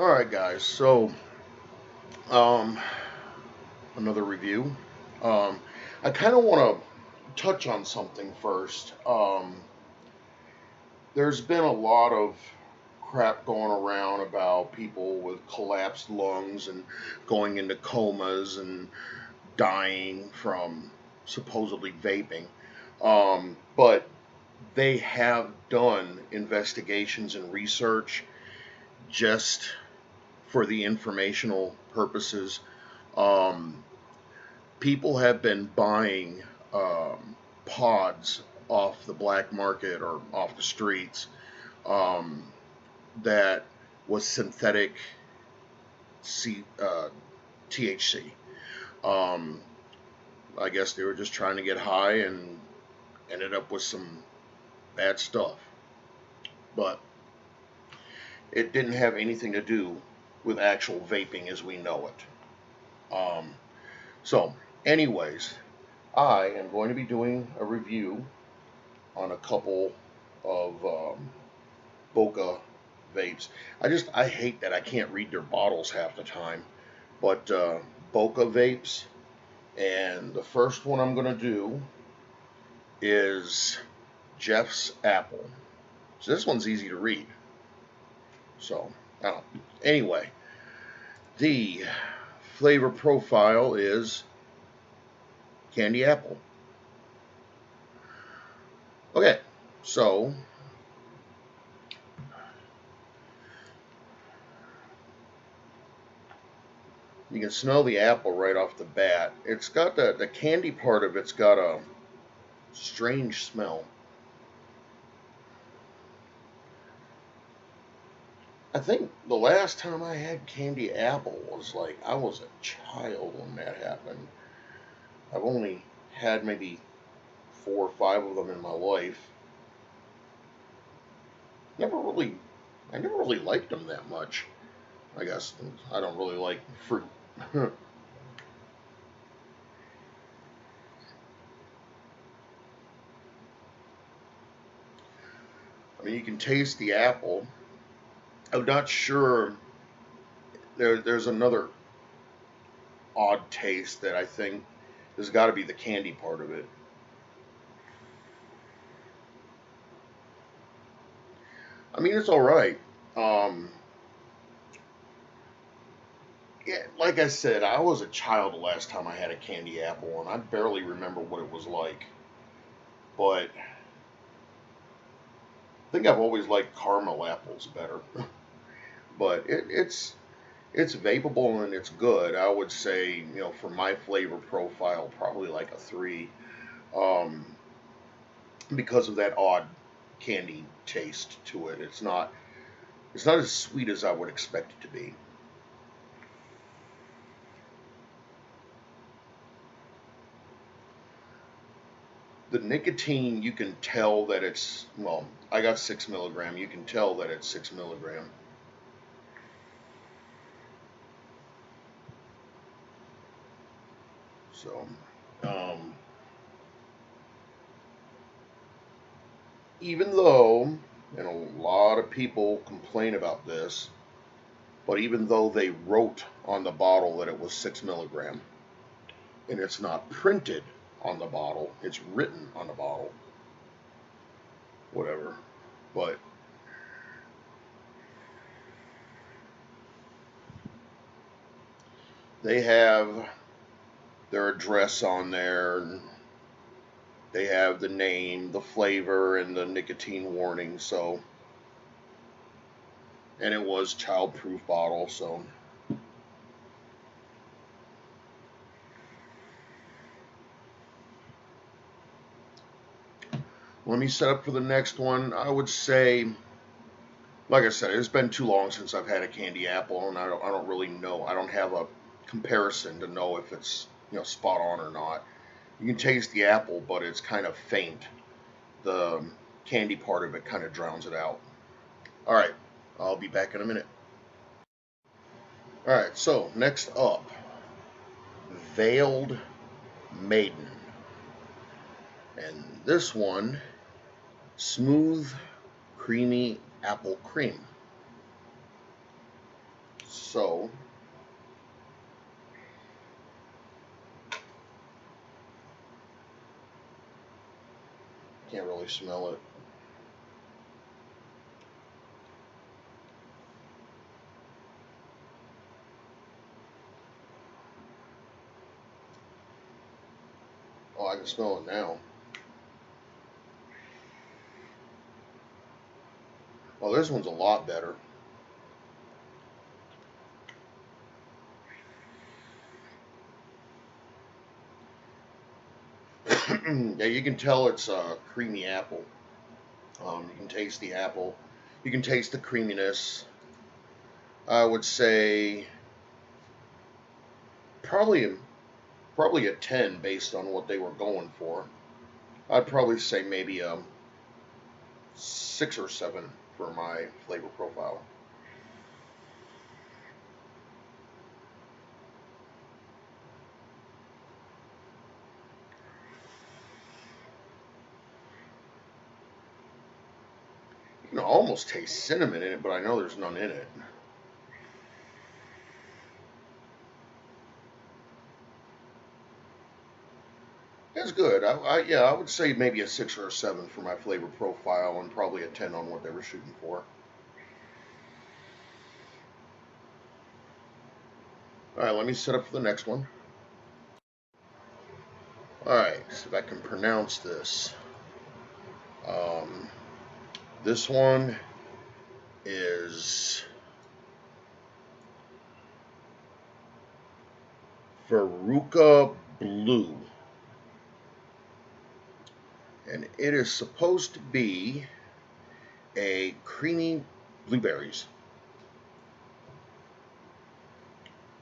Alright guys, so um another review. Um I kinda wanna touch on something first. There's been a lot of crap going around about people with collapsed lungs and going into comas and dying from supposedly vaping. But they have done investigations and research just for the informational purposes. Um, People have been buying pods off the black market or off the streets um, that was synthetic THC. Um, I guess they were just trying to get high and ended up with some bad stuff. But it didn't have anything to do with actual vaping as we know it. So, anyways, I am going to be doing a review on a couple of Boca vapes. I hate that I can't read their bottles half the time, but Boca vapes, and the first one I'm gonna do is Jeff's Apple. So this one's easy to read. So, anyway, the flavor profile is candy apple. Okay, so you can smell the apple right off the bat. It's got the candy part of it's got a strange smell. I think the last time I had candy apple was like I was a child when that happened. I've only had maybe 4 or 5 of them in my life. Never really, I never really liked them that much. I guess I don't really like fruit. I mean, you can taste the apple. I'm not sure. There's another odd taste that I think there's got to be the candy part of it. I mean, it's all right. Um, yeah, like I said, I was a child the last time I had a candy apple, and I barely remember what it was like. But I think I've always liked caramel apples better. But it's vapable and it's good. I would say, for my flavor profile, probably like a 3, um, because of that odd candy taste to it. It's not as sweet as I would expect it to be. The nicotine, you can tell that it's, well, I got 6 milligram. You can tell that it's 6 milligram. So, um, even though, and a lot of people complain about this, but even though they wrote on the bottle that it was 6 milligram, and it's not printed on the bottle, it's written on the bottle, whatever. But they have their address on there, and they have the name, the flavor, and the nicotine warning. So, and it was child-proof bottle. So, let me set up for the next one. I would say, like I said, it's been too long since I've had a candy apple, and I don't really know. I don't have a comparison to know if it's spot on or not. You can taste the apple, but it's kind of faint. The candy part of it kind of drowns it out. All right, I'll be back in a minute. All right, so next up, veiled maiden, and this one, smooth, creamy apple cream. So, can't really smell it. Oh, I can smell it now. Oh, this one's a lot better. Yeah, you can tell it's creamy apple. You can taste the apple. You can taste the creaminess. I would say probably probably a 10 based on what they were going for. I'd probably say maybe a 6 or 7 for my flavor profile. You can almost taste cinnamon in it, but I know there's none in it. That's good. Yeah, I would say maybe a 6 or a 7 for my flavor profile, and probably a 10 on what they were shooting for. All right, let me set up for the next one. All right, see if I can pronounce this. Um, this one is Veruca Blue, and it is supposed to be a creamy blueberries.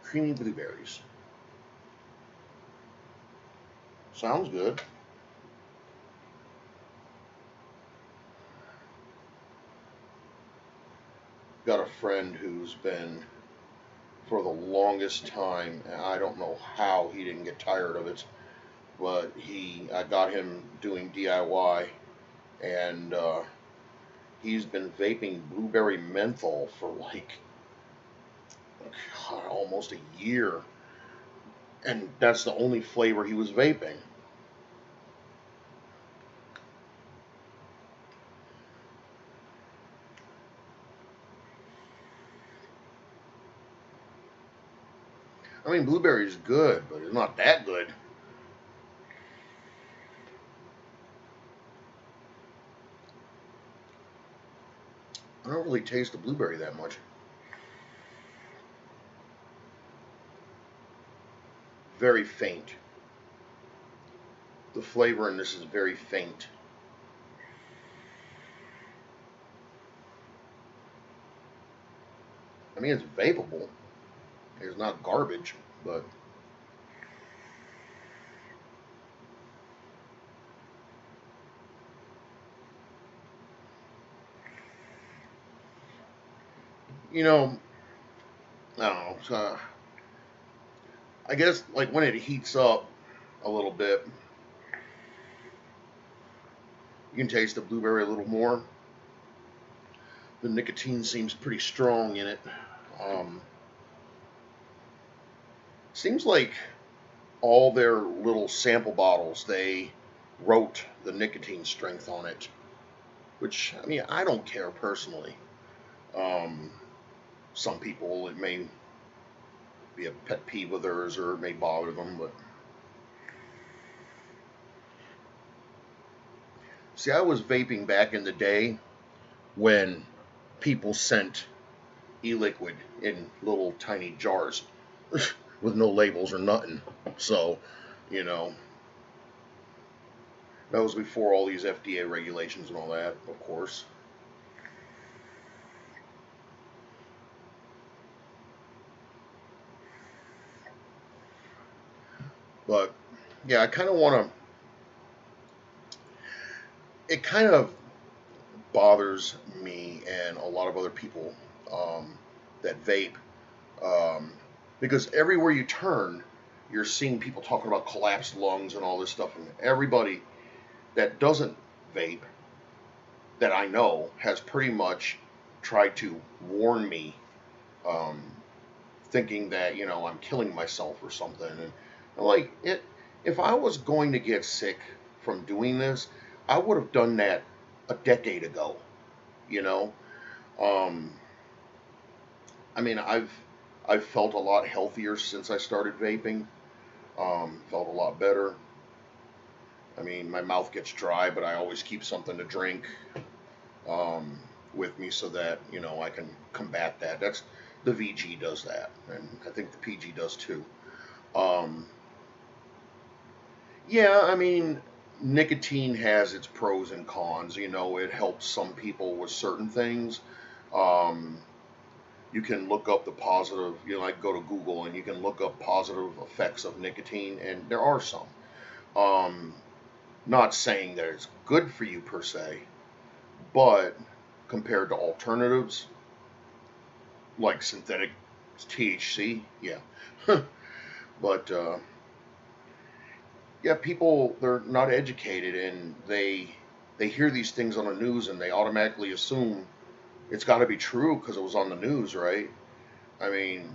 Creamy blueberries. Sounds good. Got a friend who's been for the longest time, and I don't know how he didn't get tired of it, but I got him doing DIY, and he's been vaping blueberry menthol for like God, almost a year, and that's the only flavor he was vaping. I mean, blueberry is good, but it's not that good. I don't really taste the blueberry that much. Very faint. The flavor in this is very faint. I mean, it's vapable. It's not garbage, but you know, I don't know. I guess like when it heats up a little bit, you can taste the blueberry a little more. The nicotine seems pretty strong in it. Um, Seems like all their little sample bottles they wrote the nicotine strength on it, which I mean I don't care personally. Um, some people it may be a pet peeve of theirs or it may bother them, but see, I was vaping back in the day when people sent e-liquid in little tiny jars with no labels or nothing. So, you know, that was before all these FDA regulations and all that, of course. But yeah, I kind of want to. It kind of bothers me and a lot of other people that vape um, because everywhere you turn, you're seeing people talking about collapsed lungs and all this stuff, and everybody that doesn't vape that I know has pretty much tried to warn me um, thinking that, you know, I'm killing myself or something. And I'm like, if I was going to get sick from doing this, I would have done that a decade ago, you know. Um, I mean, I've felt a lot healthier since I started vaping. Felt a lot better. I mean, my mouth gets dry, but I always keep something to drink um, with me so that, you know, I can combat that. That's the VG does that, and I think the PG does too. Um, yeah, I mean, nicotine has its pros and cons. You know, it helps some people with certain things. Um, you can look up the positive, you know, like go to Google and you can look up positive effects of nicotine, and there are some. Um, Not saying that it's good for you per se, but compared to alternatives like synthetic THC, yeah. But yeah, people, they're not educated, and they hear these things on the news and they automatically assume it's got to be true because it was on the news, right? I mean,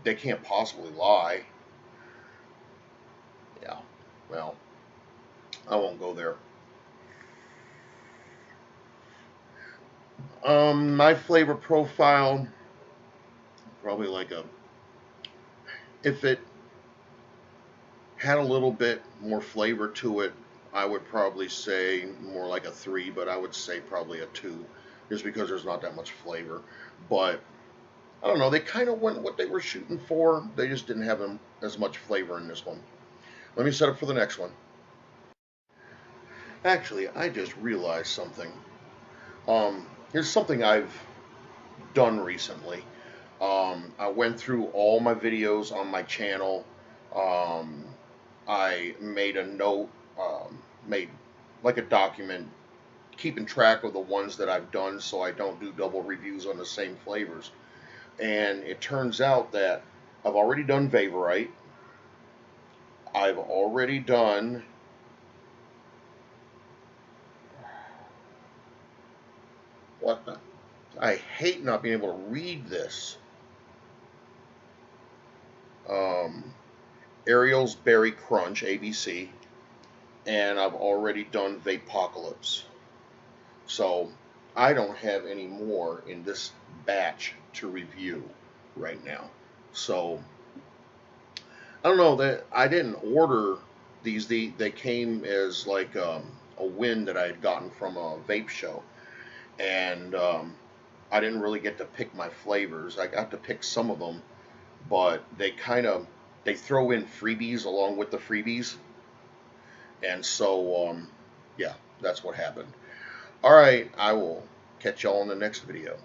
they can't possibly lie. Yeah. Well, I won't go there. My flavor profile, probably like a, if it had a little bit more flavor to it, I would probably say more like a 3, but I would say probably a 2, just because there's not that much flavor. But I don't know, they kind of went what they were shooting for. They just didn't have as much flavor in this one. Let me set up for the next one. Actually, I just realized something. Here's something I've done recently. I went through all my videos on my channel. Um, I made a note, made like a document, keeping track of the ones that I've done so I don't do double reviews on the same flavors. And it turns out that I've already done Vaporite. I've already done. What the? I hate not being able to read this. Um, Ariel's Berry Crunch, ABC. And I've already done Vapocalypse. So I don't have any more in this batch to review right now. So I don't know that I didn't order these. They came as like a win that I had gotten from a vape show, and I didn't really get to pick my flavors. I got to pick some of them, but they throw in freebies along with the freebies, and so yeah, that's what happened. All right, I will catch y'all in the next video.